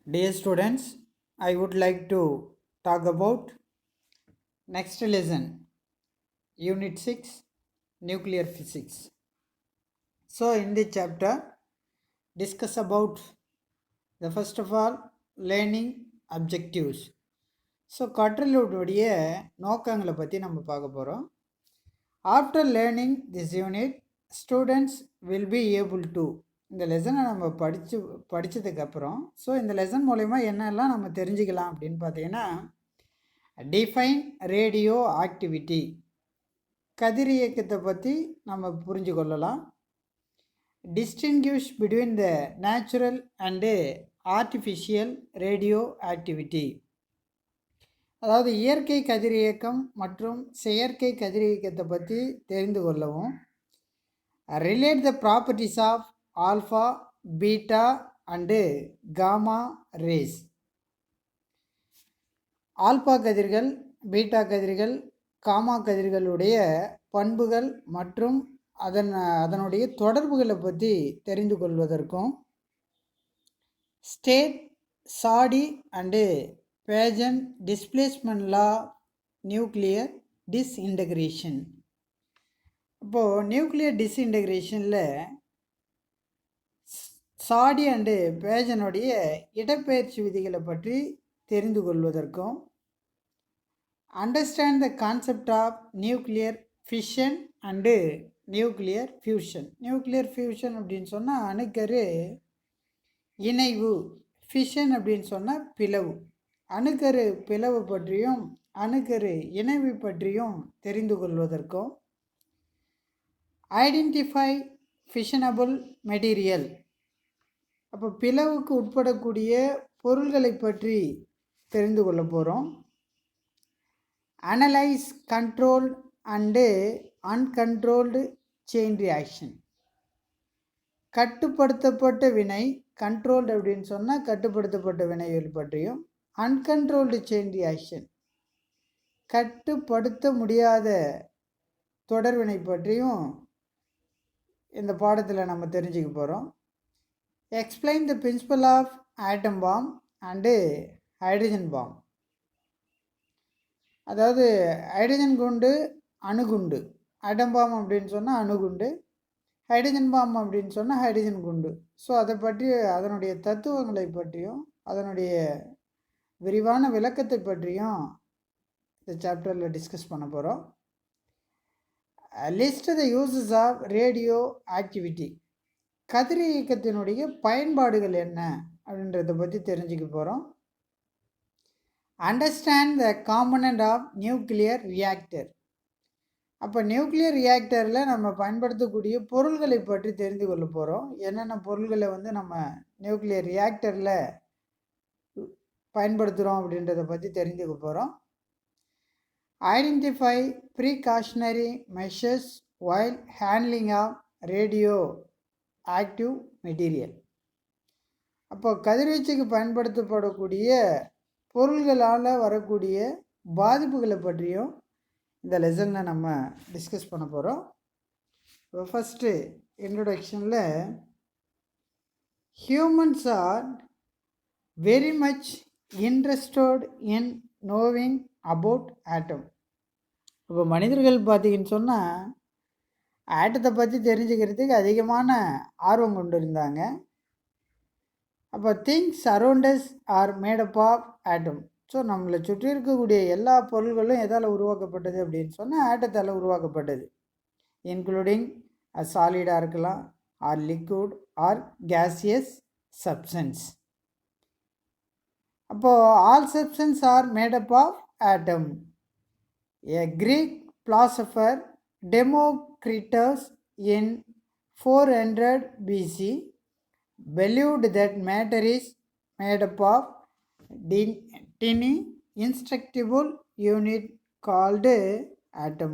Dear students, I would like to talk about next lesson, Unit 6, Nuclear Physics. So, in this chapter, discuss about the first of all, learning objectives. So கற்றலுடைய நோக்கங்களை பற்றி நம்ம பார்க்க போகிறோம். After learning this unit students will be able to இந்த லெசனை நம்ம படித்ததுக்கப்புறம் so இந்த லெசன் மூலயமா என்னெல்லாம் நம்ம தெரிஞ்சுக்கலாம் அப்படின்னு பார்த்தீங்கன்னா, டிஃபைன் ரேடியோ ஆக்டிவிட்டி கதிரியக்கத்தை பற்றி நம்ம புரிஞ்சு கொள்ளலாம். Distinguish between the natural and artificial radioactivity, அதாவது இயற்கை கதிரியக்கம் மற்றும் செயற்கை கதிரியக்கத்தை பற்றி தெரிந்து கொள்ளவும். Relate the properties of alpha, beta and gamma rays. Alpha கதிர்கள், பீட்டா கதிர்கள், காமா கதிர்களுடைய பண்புகள் மற்றும் அதனுடைய தொடர்புகளை பற்றி தெரிந்து கொள்வதற்கும். State Soddy and Fajans displacement law nuclear disintegration. இப்போது நியூக்ளியர் டிஸ்இன்டகிரேஷனில் சாடி அண்டு பேஜனுடைய இடப்பெயர்ச்சி விதிகளை பற்றி தெரிந்து கொள்வதற்கும். Understand the concept of nuclear fission and nuclear fusion. Nuclear fusion அப்படின்னு சொன்னால் அணுக்கரு இணைவு, ஃபிஷன் அப்படின்னு சொன்னால் பிளவு. அணுக்கரு பிளவு பற்றியும் அணுக்கரு இணைவு பற்றியும் தெரிந்து கொள்வதற்கும். ஐடென்டிஃபை ஃபிஷனபிள் மெட்டீரியல், அப்போ பிளவுக்கு உட்படக்கூடிய பொருள்களை பற்றி தெரிந்து கொள்ள போகிறோம். Analyse controlled and uncontrolled chain reaction. கட்டுப்படுத்தப்பட்ட வினை, கண்ட்ரோல்டு அப்படின்னு சொன்னால் கட்டுப்படுத்தப்பட்ட வினைகள் பற்றியும். அன்கண்ட்ரோல்டு செயின் ரியாக்ஷன், கட்டுப்படுத்த முடியாத தொடர்வினை பற்றியும் இந்த பாடத்தில் நம்ம தெரிஞ்சுக்க போகிறோம். Explain the principle of atom bomb and hydrogen bomb, அதாவது ஹைட்ரஜன் குண்டு அணுகுண்டு. ஆட்டம் பாம் அப்படின்னு சொன்னால் அணுகுண்டு, ஹைட்ரஜன் பாம் அப்படின்னு சொன்னால் ஹைட்ரஜன் குண்டு. ஸோ அதை பற்றி அதனுடைய தத்துவங்களை பற்றியும் அதனுடைய விரிவான விளக்கத்தை பற்றியும் இந்த சாப்டரில் டிஸ்கஸ் பண்ண போகிறோம். List the uses of radioactivity, கதிரியக்கத்தினுடைய பயன்பாடுகள் என்ன அப்படின்றத பற்றி தெரிஞ்சுக்க போகிறோம். Understand the component of nuclear reactor, அப்போ நியூக்ளியர் ரியாக்டரில் நம்ம பயன்படுத்தக்கூடிய பொருள்களை பற்றி தெரிந்து கொள்ள போகிறோம். என்னென்ன பொருள்களை நம்ம நியூக்ளியர் ரியாக்டரில் பயன்படுத்துகிறோம் அப்படின்றத பற்றி தெரிஞ்சுக்க போகிறோம். Identify precautionary measures while handling of radioactive material, அப்போ கதிர்வீச்சுக்கு பயன்படுத்தப்படக்கூடிய பொருள்களால் வரக்கூடிய பாதிப்புகளை பற்றியும் இந்த லெசனில் நம்ம டிஸ்கஸ் பண்ண போகிறோம். ஃபஸ்ட்டு இன்ட்ரொடக்ஷனில் humans are very much interested in knowing about atom. இப்போ மனிதர்கள் பார்த்தீங்கன்னு சொன்னால் ஆட்டத்தை பற்றி தெரிஞ்சுக்கிறதுக்கு அதிகமான ஆர்வம் கொண்டு இருந்தாங்க. அப்போ things around us are made up of atom. So நம்மளை சுற்றி இருக்கக்கூடிய எல்லா பொருள்களும் எதால் உருவாக்கப்பட்டது அப்படின்னு சொன்னால் ஆட்டத்தால் உருவாக்கப்பட்டது. இன்க்ளூடிங் சாலிடாக இருக்கலாம், or liquid or gaseous substance. அப்போது all substance are made up of atom. A Greek philosopher Democritus in 400 BC believed that matter is made up of tiny indestructible unit called atom.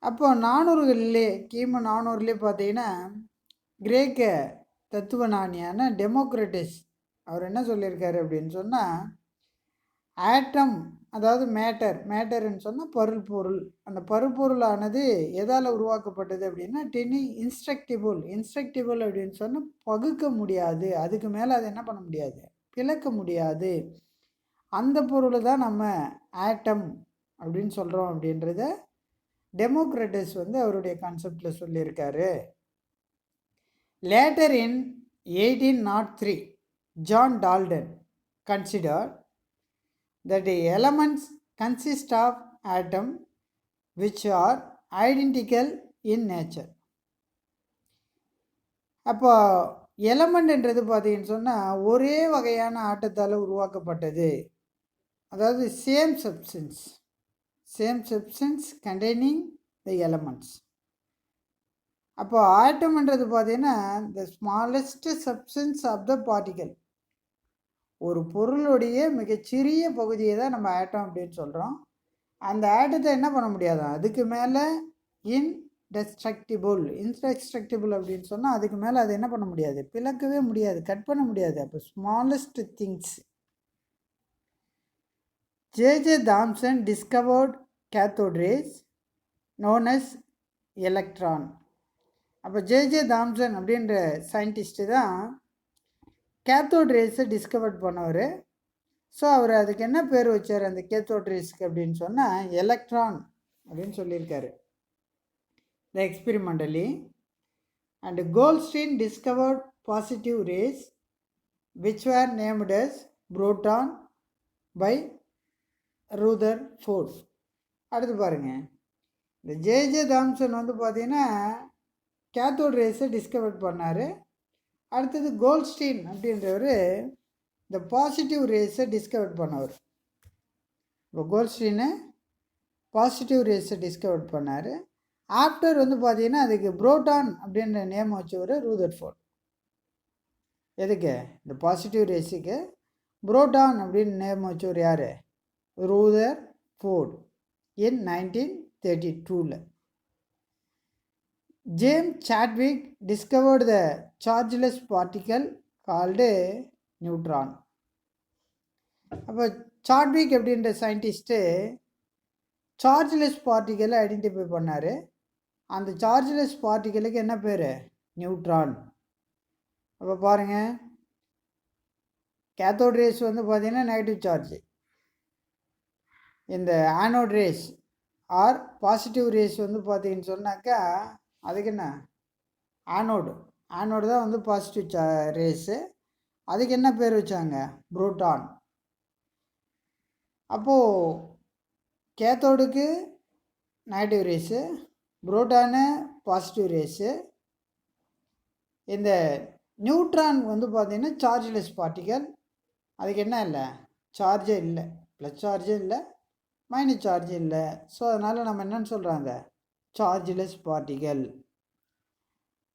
அப்போ 400லே கிமு 400லே பார்த்தீங்கன்னா கிரேக்க தத்துவ ஞானியான டெமோக்ரட்டிஸ் அவர் என்ன சொல்லியிருக்காரு அப்படின்னு சொன்னால், ஆட்டம் அதாவது மேட்டர்ன்னு சொன்னால் பொருள், அந்த பருப்பொருளானது எதால் உருவாக்கப்பட்டது அப்படின்னா டினி இன்ஸ்ட்ரக்டிபிள் அப்படின்னு சொன்னால் பகுக்க முடியாது, அதுக்கு மேலே அதை என்ன பண்ண முடியாது, பிளக்க முடியாது. அந்த பொருளை தான் நம்ம ஆட்டம் அப்படின்னு சொல்கிறோம் அப்படின்றத டெமோக்ரிட்டஸ் அவருடைய கான்செப்டில் சொல்லியிருக்காரு. Later in 1803 John Dalton considered that the elements consist of atoms which are identical in nature. அப்போ எலமெண்ட்ன்றது பார்த்தீங்கன்னு சொன்னால் ஒரே வகையான ஆட்டத்தால் உருவாக்கப்பட்டது. அதாவது same substance containing the elements. அப்போ ஆட்டம்ன்றது பார்த்தீங்கன்னா the smallest substance of the particle. ஒரு பொருளுடைய மிகச்சிறிய பகுதியை தான் நம்ம ஆட்டம் அப்படின்னு சொல்கிறோம். அந்த ஆட்டத்தை என்ன பண்ண முடியாதான், அதுக்கு மேலே இன்டெஸ்ட்ரக்டிபிள் அப்படின்னு சொன்னால் அதுக்கு மேலே அதை என்ன பண்ண முடியாது, பிளக்கவே முடியாது, கட் பண்ண முடியாது. அப்போ smallest things. J.J. Thomson discovered cathode rays known as electron. அப்போ J.J. Thomson அப்படின்ற சயின்டிஸ்ட்டு தான் கேத்தோட் ரேஸை டிஸ்கவர் பண்ணவர். ஸோ அவர் அதுக்கு என்ன பேர் வச்சார் அந்த கேத்தோட் ரேஸ்க்கு அப்படின்னு சொன்னால் எலக்ட்ரான் அப்படின்னு சொல்லியிருக்காரு. The experimentally and Goldstein discovered positive rays which were named as proton by Rutherford. அடுத்து பாருங்கள், இந்த J.J. தாம்சன் பார்த்தீங்கன்னா கேத்தோட் ரேஸை டிஸ்கவர் பண்ணார். அடுத்தது கோல்ட்ஸ்டீன் அப்படின்றவர் இந்த பாசிட்டிவ் ரேஸை டிஸ்கவர் பண்ணவர். இப்போ கோல்ட்ஸ்டீனு பாசிட்டிவ் ரேஸை டிஸ்கவர் பண்ணார். ஆஃப்டர் பார்த்தீங்கன்னா அதுக்கு புரோட்டான் அப்படின்ற நேம் வச்சவர் ரூதர்ஃபோர்ட். எதுக்கு, இந்த பாசிட்டிவ் ரேஸுக்கு புரோட்டான் அப்படின்னு நேம் வச்சவர் யார், Rutherford in 1932. James Chadwick discovered the chargeless particle called neutron. அப்போ சாட்விக் அப்படின்ற சயின்டிஸ்ட்டு சார்ஜ்லெஸ் பார்ட்டிக்கலை ஐடென்டிஃபை பண்ணார். அந்த சார்ஜ்லெஸ் பார்ட்டிக்கலுக்கு என்ன பேர், நியூட்ரான். அப்போ பாருங்கள், கேத்தோட் ரேஸ் பார்த்தீங்கன்னா நெகட்டிவ் சார்ஜ், இந்த anode rays are positive rays பார்த்தீங்கன்னு சொன்னாக்கா அதுக்கு என்ன ஆனோடு தான் பாசிட்டிவ் ரேஸு. அதுக்கு என்ன பேர் வச்சாங்க, புரோட்டான். அப்போது கேத்தோடுக்கு நெகட்டிவ் ரேஸு, புரோட்டானு பாசிட்டிவ் ரேஸு. இந்த நியூட்ரான் பார்த்திங்கன்னா சார்ஜ்லெஸ் பார்ட்டிக்கல். அதுக்கு என்ன இல்லை, சார்ஜே இல்லை, ப்ளஸ் சார்ஜும் இல்லை மைனஸ் சார்ஜும் இல்லை. ஸோ அதனால் நம்ம என்னன்னு சொல்கிறாங்க, chargeless particle.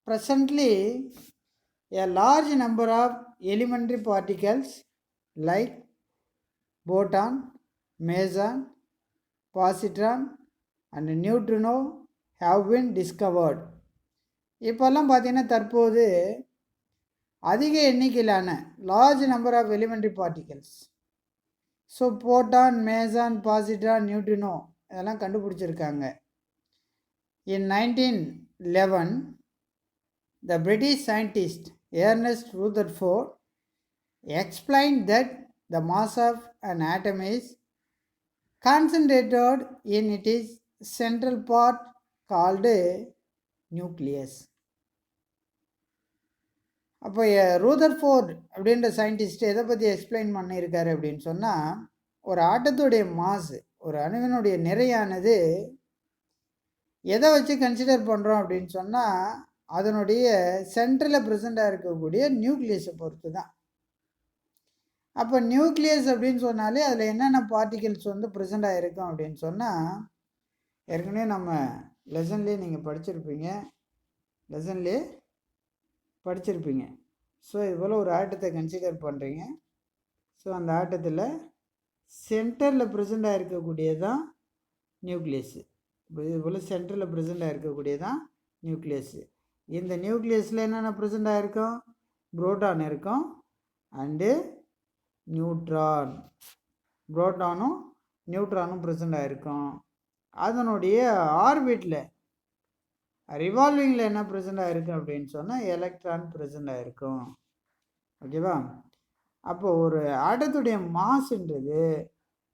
Presently, a large number of elementary particles like boson, meson, positron and neutrino have been discovered. இப்போல்லாம் பார்த்தீங்கன்னா தற்போது அதிக எண்ணிக்கையிலான large number of elementary particles, so photon, meson, positron, neutrino இதெல்லாம் கண்டுபிடிச்சிருக்காங்க. In 1911, the British scientist Ernest Rutherford explained that the mass of an atom is concentrated in its central part called nucleus. அப்போ Rutherford அப்படின்ற scientist எதை பற்றி explain பண்ணியிருக்காரு அப்படின்னு சொன்னால், ஒரு ஆட்டத்துடைய மாசு, ஒரு அணுவினுடைய நிறையானது எதை வச்சு கன்சிடர் பண்ணுறோம் அப்படின்னு சொன்னால் அதனுடைய சென்ட்ரலில் ப்ரெசண்ட்டாக இருக்கக்கூடிய நியூக்ளியஸை பொறுத்து தான். அப்போ நியூக்ளியஸ் அப்படின்னு சொன்னாலே அதில் என்னென்ன பார்ட்டிகல்ஸ் ப்ரெசண்ட்டாக இருக்கும் அப்படின்னு சொன்னால், ஏற்கனவே நம்ம லெசன்லேயே நீங்கள் படிச்சிருப்பீங்க. ஸோ இது போல் ஒரு ஆட்டத்தை கன்சிடர் பண்ணுறீங்க. ஸோ அந்த ஆட்டத்தில் சென்டரில் ப்ரெசண்ட்டாக இருக்கக்கூடியதான் நியூக்ளியஸு. இது போல் சென்டரில் ப்ரெசண்ட்டாக இருக்கக்கூடியதான் நியூக்ளியஸு. இந்த நியூக்ளியஸில் என்னென்ன ப்ரெசண்ட்டாக இருக்கும், புரோட்டான் இருக்கும் அண்டு நியூட்ரான். புரோட்டானும் நியூட்ரானும் ப்ரெசண்ட்டாக இருக்கும். அதனுடைய ஆர்பிட்டில் ரிவால்விங்கில் என்ன ப்ரெசண்ட்டாக இருக்கும் அப்படின்னு சொன்னால் எலக்ட்ரான் ப்ரெசண்ட்டாக இருக்கும். ஓகேவா? அப்போ ஒரு ஆட்டத்துடைய மாசுன்றது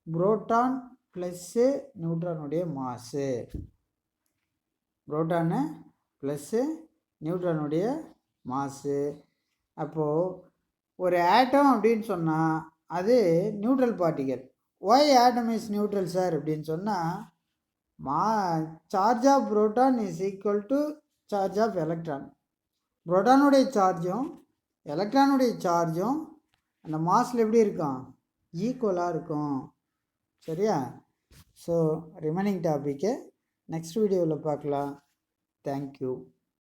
புரோட்டான் ப்ளஸ்ஸு நியூட்ரானுடைய மாசு. புரோட்டானு ப்ளஸ்ஸு நியூட்ரானுடைய மாசு. அப்போது ஒரு ஆட்டம் அப்படின்னு சொன்னால் அது neutral particle. Why atom is neutral sir அப்படின்னு சொன்னால் charge of proton is equal to charge of electron. புரோட்டானுடைய சார்ஜும் எலக்ட்ரானுடைய சார்ஜும் அந்த மாஸில் எப்படி இருக்கும்? ஈக்குவலாக இருக்கும். சரியா? ஸோ ரிமைனிங் டாப்பிக்கை நெக்ஸ்ட் வீடியோவில் பார்க்கலாம். தேங்க்யூ.